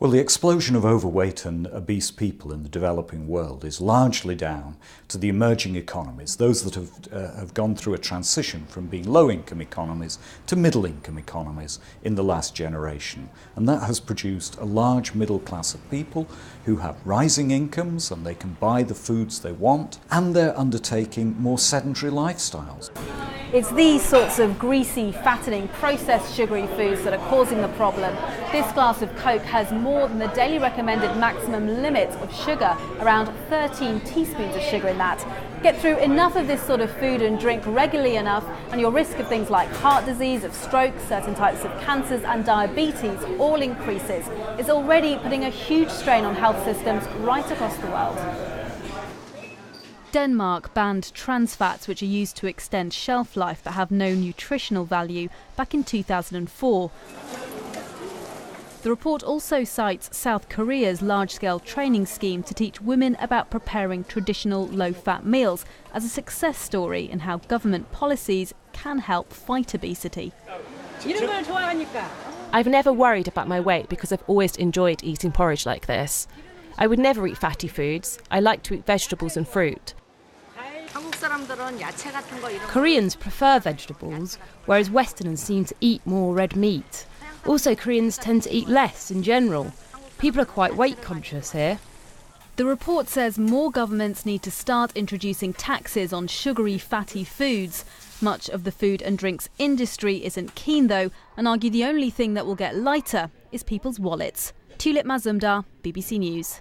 Well, the explosion of overweight and obese people in the developing world is largely down to the emerging economies, those that have gone through a transition from being low-income economies to middle-income economies in the last generation. And that has produced a large middle class of people who have rising incomes and they can buy the foods they want, and they're undertaking more sedentary lifestyles. It's these sorts of greasy, fattening, processed sugary foods that are causing the problem. This glass of Coke has more than the daily recommended maximum limit of sugar, around 13 teaspoons of sugar in that. Get through enough of this sort of food and drink regularly enough and your risk of things like heart disease, of stroke, certain types of cancers and diabetes all increases. It's already putting a huge strain on health systems right across the world. Denmark banned trans fats, which are used to extend shelf life but have no nutritional value, back in 2004. The report also cites South Korea's large-scale training scheme to teach women about preparing traditional low-fat meals as a success story in how government policies can help fight obesity. I've never worried about my weight because I've always enjoyed eating porridge like this. I would never eat fatty foods. I like to eat vegetables and fruit. Koreans prefer vegetables, whereas Westerners seem to eat more red meat. Also, Koreans tend to eat less in general. People are quite weight conscious here. The report says more governments need to start introducing taxes on sugary, fatty foods. Much of the food and drinks industry isn't keen, though, and argue the only thing that will get lighter is people's wallets. Tulip Mazumdar, BBC News.